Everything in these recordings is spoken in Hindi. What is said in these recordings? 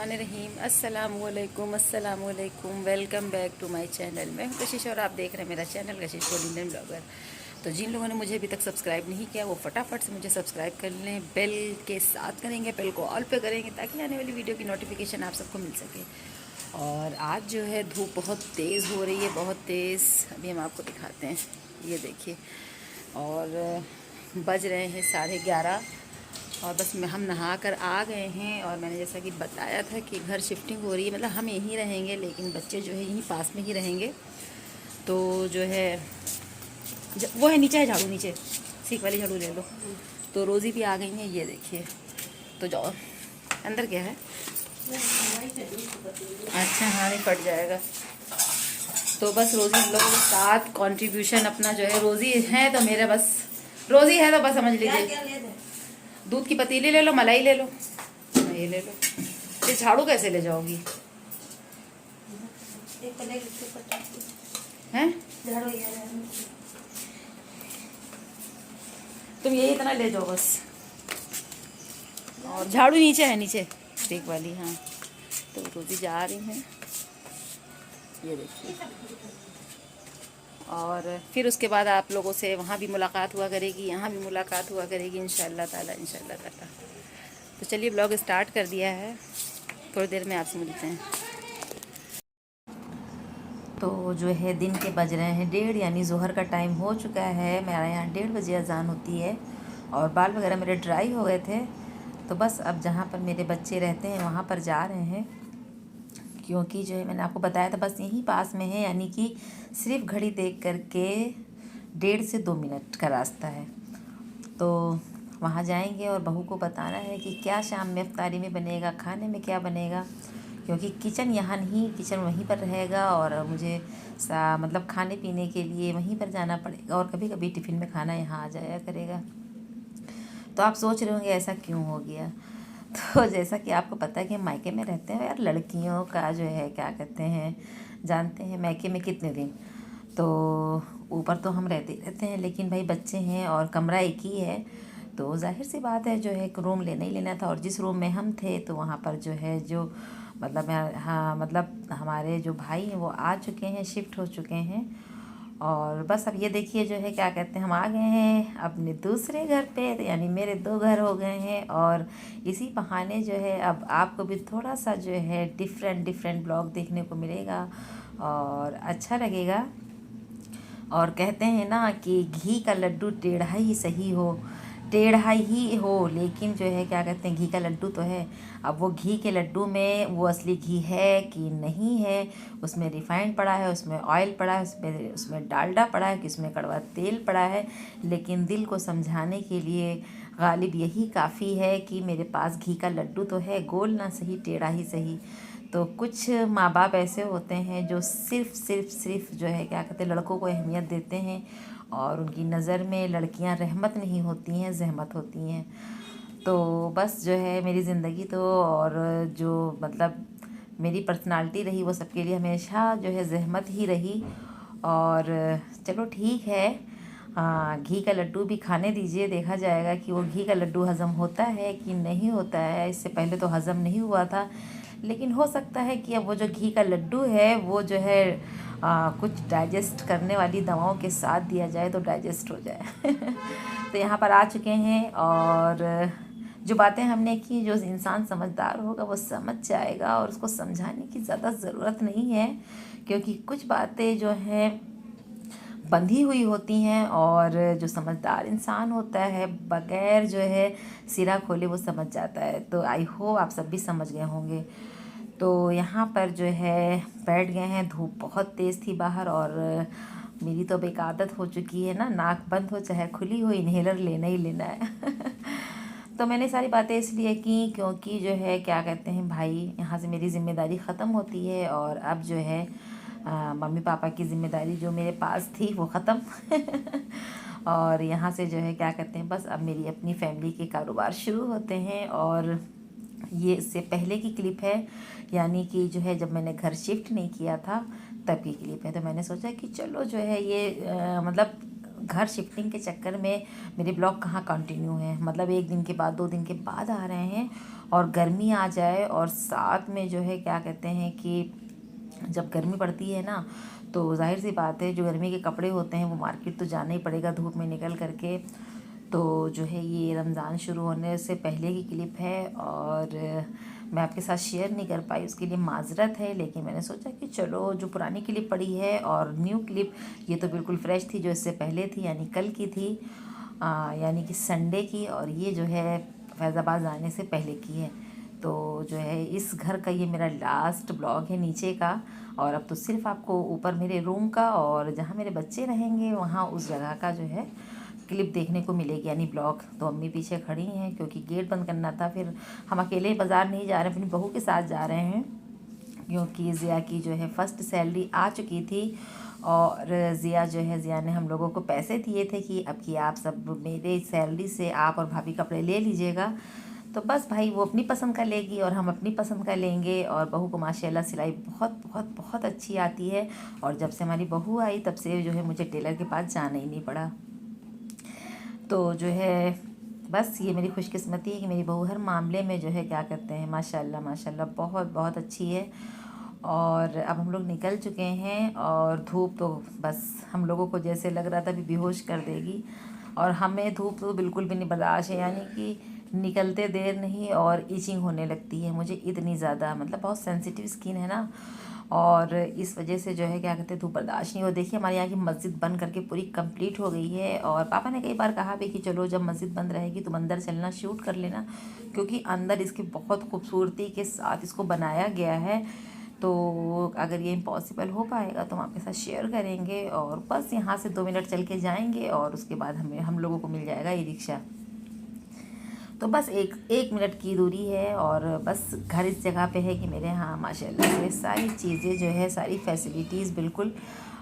बिस्मिल्लाहिर्रहमानिर्रहीम। अस्सलामुअलैकुम welcome back to my channel. मैं हूं कशिश और आप देख रहे हैं मेरा channel Kashish for Indian blogger. तो जिन लोगों ने मुझे अभी तक सब्सक्राइब नहीं किया वो फटाफट से मुझे सब्सक्राइब कर लें, बेल के साथ करेंगे, बेल को ऑल पे करेंगे ताकि आने वाली वीडियो की नोटिफिकेशन आप सबको मिल सके। और आज जो है धूप बहुत तेज़ हो रही है, बहुत तेज़। अभी हम आपको दिखाते हैं, ये देखिए। और बज रहे हैं 11:30 और बस हम नहा कर आ गए हैं। और मैंने जैसा कि बताया था कि घर शिफ्टिंग हो रही है, मतलब हम यहीं रहेंगे लेकिन बच्चे जो है यहीं पास में ही रहेंगे। तो जो है वो है नीचे, है झाड़ू नीचे, सीख वाली झाड़ू ले लो। तो रोज़ी भी आ गई है, ये देखिए। तो जाओ अंदर, क्या है? अच्छा हाँ, नहीं फट जाएगा। तो बस रोज़ी हम लोगों के साथ कंट्रीब्यूशन अपना जो है, रोज़ी है तो मेरा बस, रोज़ी है तो बस समझ लीजिए। दूध की पतीली ले लो, मलाई ले लो, ये ले लो। ये झाड़ू कैसे ले जाओगी? हैं? तुम यही इतना ले जाओ बस। और झाड़ू नीचे है, नीचे स्टिक वाली। हाँ, तो रोज़ी जा रही हैं, ये देखिए। और फिर उसके बाद आप लोगों से वहाँ भी मुलाकात हुआ करेगी, यहाँ भी मुलाकात हुआ करेगी इंशाअल्लाह ताला, इंशाअल्लाह ताला। तो चलिए ब्लॉग स्टार्ट कर दिया है, थोड़ी देर में आपसे मिलते हैं। तो जो है दिन के बज रहे हैं 1:30, यानी ज़ोहर का टाइम हो चुका है। मेरे यहाँ 1:30 बजे अजान होती है। और बाल वगैरह मेरे ड्राई हो गए थे, तो बस अब जहाँ पर मेरे बच्चे रहते हैं वहाँ पर जा रहे हैं। क्योंकि जो है मैंने आपको बताया था बस यहीं पास में है, यानी कि सिर्फ घड़ी देख करके 1.5 से 2 मिनट का रास्ता है। तो वहाँ जाएंगे और बहू को बताना है कि क्या शाम में इफ्तारी में बनेगा, खाने में क्या बनेगा। क्योंकि किचन यहाँ नहीं, किचन वहीं पर रहेगा और मुझे मतलब खाने पीने के लिए वहीं पर जाना पड़ेगा। और कभी कभी टिफ़िन में खाना यहाँ आ जाया करेगा। तो आप सोच रहे होंगे ऐसा क्यों हो गया। तो जैसा कि आपको पता है कि हम मायके में रहते हैं यार, लड़कियों का जो है क्या कहते हैं, जानते हैं मायके में कितने दिन। तो ऊपर तो हम रहते हैं, लेकिन भाई बच्चे हैं और कमरा एक ही है, तो जाहिर सी बात है जो है एक रूम लेना ही लेना था। और जिस रूम में हम थे तो वहाँ पर जो है जो मतलब हाँ, मतलब हमारे जो भाई हैं वो आ चुके हैं, शिफ्ट हो चुके हैं। और बस अब ये देखिए जो है क्या कहते हैं, हम आ गए हैं अपने दूसरे घर पे, तो यानी मेरे 2 घर हो गए हैं। और इसी बहाने जो है अब आपको भी थोड़ा सा जो है डिफरेंट ब्लॉग देखने को मिलेगा और अच्छा लगेगा। और कहते हैं ना कि घी का लड्डू टेढ़ा ही सही हो, टेढ़ा ही हो, लेकिन जो है क्या कहते हैं, घी का लड्डू तो है। अब वो घी के लड्डू में वो असली घी है कि नहीं है, उसमें रिफाइंड पड़ा है, उसमें ऑयल पड़ा है, उसमें डालडा पड़ा है कि उसमें कड़वा तेल पड़ा है। लेकिन दिल को समझाने के लिए गालिब यही काफ़ी है कि मेरे पास घी का लड्डू तो है, गोल ना सही टेढ़ा ही सही। तो कुछ माँ बाप ऐसे होते हैं जो सिर्फ जो है क्या कहते हैं, लड़कों को अहमियत देते हैं और उनकी नज़र में लड़कियां रहमत नहीं होती हैं, ज़हमत होती हैं। तो बस जो है मेरी ज़िंदगी तो, और जो मतलब मेरी पर्सनालिटी रही वो सबके लिए हमेशा जो है ज़हमत ही रही। और चलो ठीक है, घी का लड्डू भी खाने दीजिए, देखा जाएगा कि वो घी का लड्डू हज़म होता है कि नहीं होता है। इससे पहले तो हज़म नहीं हुआ था, लेकिन हो सकता है कि अब वो जो घी का लड्डू है वो जो है कुछ डाइजेस्ट करने वाली दवाओं के साथ दिया जाए तो डाइजेस्ट हो जाए। तो यहाँ पर आ चुके हैं और जो बातें हमने की, जो इंसान समझदार होगा वो समझ जाएगा और उसको समझाने की ज़्यादा ज़रूरत नहीं है। क्योंकि कुछ बातें जो हैं बंधी हुई होती हैं और जो समझदार इंसान होता है बगैर जो है सिरा खोले वो समझ जाता है। तो आई होप आप सब भी समझ गए होंगे। तो यहाँ पर जो है बैठ गए हैं, धूप बहुत तेज़ थी बाहर और मेरी तो अब एक आदत हो चुकी है ना, नाक बंद हो चाहे खुली हो, इन्हेलर लेना ही लेना है। तो मैंने सारी बातें इसलिए की क्योंकि जो है क्या कहते हैं भाई, यहाँ से मेरी ज़िम्मेदारी ख़त्म होती है और अब जो है मम्मी पापा की ज़िम्मेदारी जो मेरे पास थी वो ख़त्म। और यहाँ से जो है क्या कहते हैं, बस अब मेरी अपनी फैमिली के कारोबार शुरू होते हैं। और ये इससे पहले की क्लिप है, यानी कि जो है जब मैंने घर शिफ्ट नहीं किया था तब की क्लिप है। तो मैंने सोचा कि चलो जो है ये मतलब घर शिफ्टिंग के चक्कर में मेरे ब्लॉग कहाँ कंटिन्यू है, मतलब 1 दिन के बाद 2 दिन के बाद आ रहे हैं। और गर्मी आ जाए और साथ में जो है क्या कहते हैं कि जब गर्मी पड़ती है ना, तो जाहिर सी बात है जो गर्मी के कपड़े होते हैं वो मार्केट तो जाना ही पड़ेगा धूप में निकल करके। तो जो है ये रमज़ान शुरू होने से पहले की क्लिप है और मैं आपके साथ शेयर नहीं कर पाई, उसके लिए माज़रत है। लेकिन मैंने सोचा कि चलो जो पुरानी क्लिप पड़ी है और न्यू क्लिप, ये तो बिल्कुल फ्रेश थी, जो इससे पहले थी यानी कल की थी, यानी कि संडे की, और ये जो है फैज़ाबाद जाने से पहले की है। तो जो है इस घर का ये मेरा लास्ट ब्लॉग है नीचे का, और अब तो सिर्फ आपको ऊपर मेरे रूम का और जहाँ मेरे बच्चे रहेंगे वहाँ उस जगह का जो है क्लिप देखने को मिलेगी, यानी ब्लॉग। तो अम्मी पीछे खड़ी हैं क्योंकि गेट बंद करना था। फिर हम अकेले बाज़ार नहीं जा रहे, अपनी बहू के साथ जा रहे हैं, क्योंकि ज़िया की जो है फर्स्ट सैलरी आ चुकी थी। और ज़िया ने हम लोगों को पैसे दिए थे कि अब कि आप सब मेरे सैलरी से आप और भाभी कपड़े ले लीजिएगा। तो बस भाई वो अपनी पसंद का लेगी और हम अपनी पसंद का लेंगे। और बहू को माशाल्लाह सिलाई बहुत बहुत बहुत अच्छी आती है, और जब से हमारी बहू आई तब से जो है मुझे टेलर के पास जाना ही नहीं पड़ा। तो जो है बस ये मेरी खुशकिस्मती है कि मेरी बहू हर मामले में जो है क्या कहते हैं माशाल्लाह माशाल्लाह बहुत बहुत अच्छी है। और अब हम लोग निकल चुके हैं और धूप तो बस हम लोगों को जैसे लग रहा था अभी बेहोश कर देगी, और हमें धूप तो बिल्कुल भी नहीं बर्दाश्त है, यानी कि निकलते देर नहीं और इचिंग होने लगती है मुझे इतनी ज़्यादा, मतलब बहुत सेंसिटिव स्किन है ना, और इस वजह से जो है क्या कहते हैं धूप बर्दाश्त नहीं हो। देखिए हमारे यहाँ की मस्जिद बन करके पूरी कंप्लीट हो गई है, और पापा ने कई बार कहा भी कि चलो जब मस्जिद बंद रहेगी तो अंदर चलना शूट कर लेना, क्योंकि अंदर इसकी बहुत खूबसूरती के साथ इसको बनाया गया है। तो अगर ये इम्पॉसिबल हो पाएगा तो हम आपके साथ शेयर करेंगे, और बस यहाँ से 2 मिनट चल के जाएंगे और उसके बाद हम लोगों को मिल जाएगा ई रिक्शा। तो बस एक मिनट की दूरी है, और बस घर इस जगह पे है कि मेरे यहाँ माशाल्लाह से सारी चीज़ें जो है सारी फैसिलिटीज़ बिल्कुल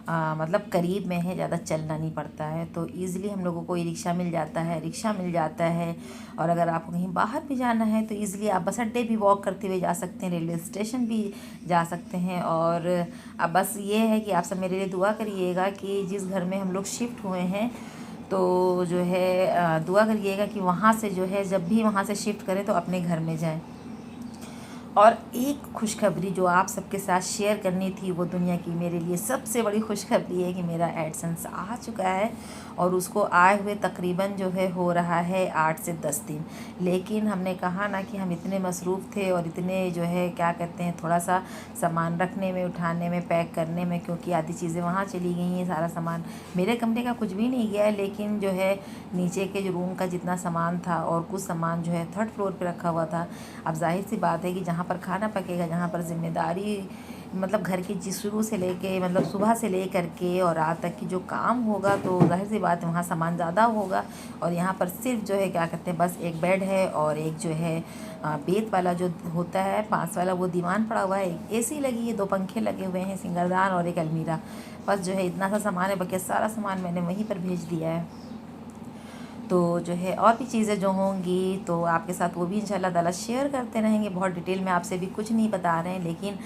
मतलब करीब में है, ज़्यादा चलना नहीं पड़ता है। तो ईज़िली हम लोगों को ई रिक्शा मिल जाता है, रिक्शा मिल जाता है। और अगर आपको कहीं बाहर भी जाना है तो ईज़िली आप बस अड्डे भी वॉक करते हुए जा सकते हैं, रेलवे स्टेशन भी जा सकते हैं। और अब बस ये है कि आप सब मेरे लिए दुआ करिएगा कि जिस घर में हम लोग शिफ्ट हुए हैं तो जो है दुआ करिएगा कि वहाँ से जो है जब भी वहाँ से शिफ्ट करें तो अपने घर में जाएं। और एक खुशखबरी जो आप सबके साथ शेयर करनी थी, वो दुनिया की मेरे लिए सबसे बड़ी खुशखबरी है कि मेरा एडसेंस आ चुका है, और उसको आए हुए तकरीबन जो है हो रहा है 8 से 10 दिन। लेकिन हमने कहा ना कि हम इतने मसरूफ़ थे और इतने जो है क्या कहते हैं थोड़ा सा सामान रखने में, उठाने में, पैक करने में, क्योंकि आधी चीज़ें वहाँ चली गई हैं। सारा सामान मेरे कमरे का कुछ भी नहीं गया है, लेकिन जो है नीचे के जो रूम का जितना सामान था और कुछ सामान जो है 3rd फ्लोर पे रखा हुआ था। अब जाहिर सी बात है कि जहाँ पर खाना पकेगा, जहाँ पर ज़िम्मेदारी मतलब घर की जी शुरू से लेके मतलब सुबह से ले करके और रात तक की जो काम होगा, तो जाहिर सी बात है वहाँ सामान ज़्यादा होगा। और यहाँ पर सिर्फ जो है क्या कहते हैं बस एक बेड है और एक जो है बेत वाला जो होता है 5 वाला वो दीवान पड़ा हुआ है, एक एसी लगी है, 2 पंखे लगे हुए हैं, सिंगारदान और एक अलमीरा। बस जो है इतना सा सामान है, बाकी सारा सामान मैंने वहीं पर भेज दिया है। तो जो है और भी चीज़ें जो होंगी तो आपके साथ वो भी इंशाल्लाह ताला शेयर करते रहेंगे। बहुत डिटेल में आपसे भी कुछ नहीं बता रहे हैं, लेकिन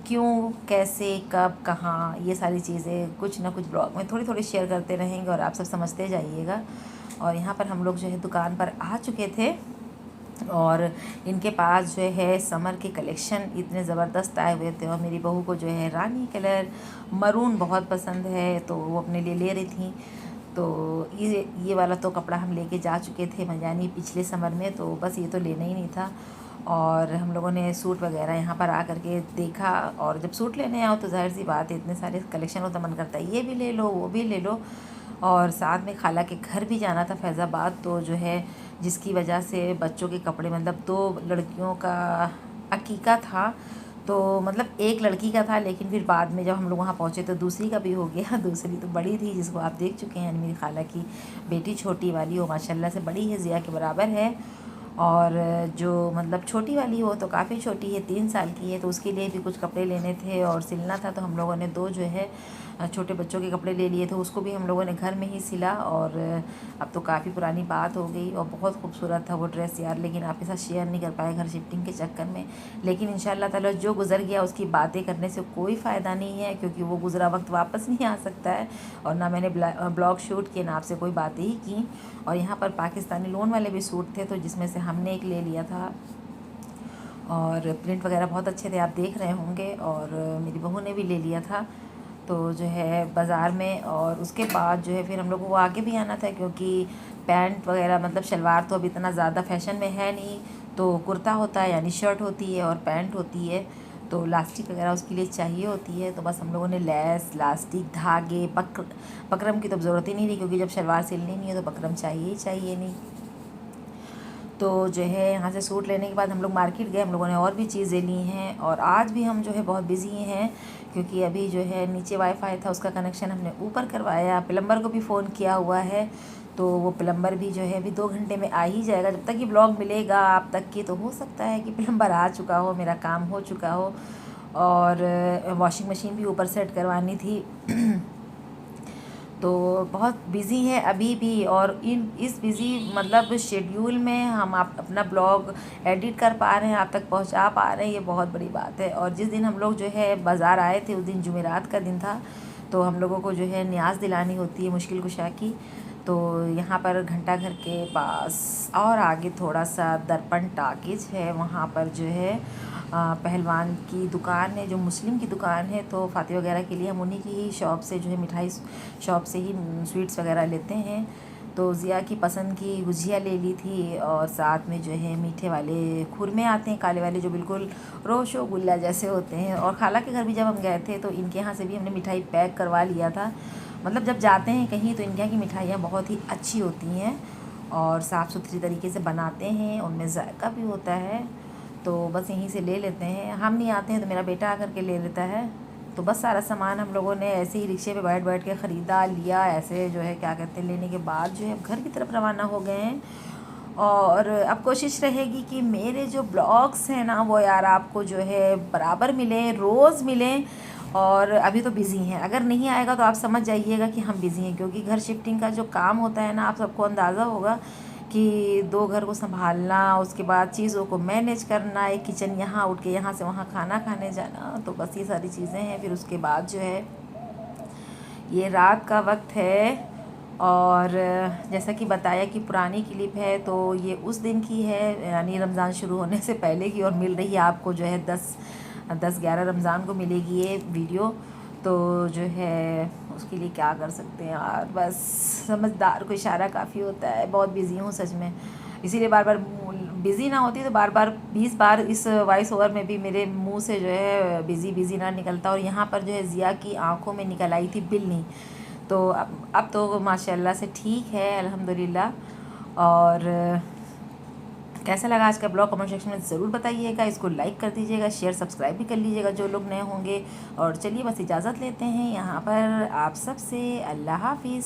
क्यों, कैसे, कब, कहाँ, ये सारी चीज़ें कुछ ना कुछ ब्लॉग में थोड़ी थोड़ी शेयर करते रहेंगे और आप सब समझते जाइएगा। और यहाँ पर हम लोग जो है दुकान पर आ चुके थे, और इनके पास जो है समर के कलेक्शन इतने ज़बरदस्त आए हुए थे, और मेरी बहू को जो है रानी कलर मरून बहुत पसंद है, तो वो अपने लिए ले रही थी। तो ये वाला तो कपड़ा हम लेके जा चुके थे यानी पिछले समर में, तो बस ये तो लेना ही नहीं था। और हम लोगों ने सूट वगैरह यहाँ पर आ करके देखा, और जब सूट लेने आओ तो जाहिर सी बात है इतने सारे कलेक्शन हो तो मन करता है ये भी ले लो वो भी ले लो। और साथ में खाला के घर भी जाना था फैज़ाबाद, तो जो है जिसकी वजह से बच्चों के कपड़े मतलब 2 लड़कियों का अकीका था, तो मतलब एक लड़की का था, लेकिन फिर बाद में जब हम लोग वहाँ पहुँचे तो दूसरी का भी हो गया। दूसरी तो बड़ी थी जिसको आप देख चुके हैं, मेरी खाला की बेटी छोटी वाली, वो माशाल्लाह से बड़ी है, ज़िया के बराबर है। और जो मतलब छोटी वाली हो तो काफ़ी छोटी है, 3 साल की है, तो उसके लिए भी कुछ कपड़े लेने थे और सिलना था। तो हम लोगों ने 2 जो है छोटे बच्चों के कपड़े ले लिए थे, उसको भी हम लोगों ने घर में ही सिला। और अब तो काफ़ी पुरानी बात हो गई और बहुत खूबसूरत था वो ड्रेस यार, लेकिन आपके साथ शेयर नहीं कर पाए घर शिफ्टिंग के चक्कर में। लेकिन इंशाल्लाह ताला जो गुज़र गया उसकी बातें करने से कोई फ़ायदा नहीं है, क्योंकि वो गुज़रा वक्त वापस नहीं आ सकता है। और ना मैंने ब्लॉग शूट किए, ना आपसे कोई बातें ही की। और यहाँ पर पाकिस्तानी लोन वाले भी सूट थे, तो जिसमें से हमने एक ले लिया था और प्रिंट वगैरह बहुत अच्छे थे, आप देख रहे होंगे। और मेरी बहू ने भी ले लिया था तो जो है बाज़ार में। और उसके बाद जो है फिर हम लोगों को आगे भी आना था, क्योंकि पैंट वगैरह मतलब शलवार तो अब इतना ज़्यादा फैशन में है नहीं, तो कुर्ता होता है यानी शर्ट होती है और पैंट होती है, तो लास्टिक वगैरह उसके लिए चाहिए होती है। तो बस हम लोगों ने लेस, लास्टिक, धागे, बकरम की तो ज़रूरत ही नहीं थी, क्योंकि जब शलवार सिलनी नहीं है तो बकरम चाहिए ही चाहिए नहीं। तो जो है यहाँ से सूट लेने के बाद हम लोग मार्केट गए, हम लोगों ने और भी चीज़ें ली हैं। और आज भी हम जो है बहुत बिज़ी हैं, क्योंकि अभी जो है नीचे वाईफाई था उसका कनेक्शन हमने ऊपर करवाया, प्लम्बर को भी फ़ोन किया हुआ है, तो वो प्लम्बर भी जो है अभी 2 घंटे में आ ही जाएगा। जब तक ये ब्लॉग मिलेगा आप तक की तो हो सकता है कि प्लम्बर आ चुका हो, मेरा काम हो चुका हो। और वॉशिंग मशीन भी ऊपर सेट करवानी थी तो बहुत बिज़ी है अभी भी। और इस बिज़ी मतलब शेड्यूल में हम आप अपना ब्लॉग एडिट कर पा रहे हैं, आप तक पहुंचा पा रहे हैं, ये बहुत बड़ी बात है। और जिस दिन हम लोग जो है बाज़ार आए थे उस दिन जुमेरात का दिन था, तो हम लोगों को जो है न्याज़ दिलानी होती है मुश्किल कुशा की। तो यहाँ पर घंटा घर के पास और आगे थोड़ा सा दर्पण टाकीज है, वहाँ पर जो है पहलवान की दुकान है, जो मुस्लिम की दुकान है। तो फातिहा वगैरह के लिए हम उन्हीं की ही शॉप से जो है मिठाई शॉप से ही स्वीट्स वगैरह लेते हैं। तो ज़िया की पसंद की गुजिया ले ली थी, और साथ में जो है मीठे वाले खुरमे आते हैं काले वाले, जो बिल्कुल रसगुल्ला जैसे होते हैं। और खाला के घर भी जब हम गए थे तो इनके यहाँ से भी हमने मिठाई पैक करवा लिया था। मतलब जब जाते हैं कहीं तो इनके यहाँ की मिठाइयाँ बहुत ही अच्छी होती हैं और साफ़ सुथरी तरीके से बनाते हैं, उनमें जायका भी होता है। तो बस यहीं से ले लेते हैं, हम नहीं आते हैं तो मेरा बेटा आकर के ले लेता है। तो बस सारा सामान हम लोगों ने ऐसे ही रिक्शे पे बैठ बैठ के ख़रीदा लिया, ऐसे जो है क्या कहते हैं, लेने के बाद जो है अब घर की तरफ रवाना हो गए हैं। और अब कोशिश रहेगी कि मेरे जो ब्लॉग्स हैं ना वो यार आपको जो है बराबर मिले, रोज़ मिलें। और अभी तो बिज़ी हैं, अगर नहीं आएगा तो आप समझ जाइएगा कि हम बिज़ी हैं, क्योंकि घर शिफ्टिंग का जो काम होता है ना, आप सबको अंदाज़ा होगा कि 2 घर को संभालना, उसके बाद चीज़ों को मैनेज करना, एक किचन यहाँ उठ के यहाँ से वहाँ खाना खाने जाना, तो बस ये सारी चीज़ें हैं। फिर उसके बाद जो है ये रात का वक्त है, और जैसा कि बताया कि पुरानी क्लिप है, तो ये उस दिन की है, यानी रमज़ान शुरू होने से पहले की, और मिल रही है आपको जो है 10-11 रमज़ान को मिलेगी ये वीडियो। तो जो है उसके लिए क्या कर सकते हैं यार, बस समझदार को इशारा काफ़ी होता है। बहुत बिज़ी हूँ सच में, इसीलिए बार बार बिज़ी ना होती तो बार बार 20 बार इस वॉइस ओवर में भी मेरे मुंह से जो है बिज़ी ना निकलता। और यहाँ पर जो है ज़िया की आंखों में निकल आई थी बिल्ली, तो अब तो माशाल्लाह से ठीक है अल्हम्दुलिल्लाह। और कैसा लगा आज का ब्लॉग कमेंट सेक्शन में ज़रूर बताइएगा, इसको लाइक कर दीजिएगा, शेयर सब्सक्राइब भी कर लीजिएगा जो लोग नए होंगे। और चलिए बस इजाज़त लेते हैं यहाँ पर आप सबसे, अल्लाह हाफिज़।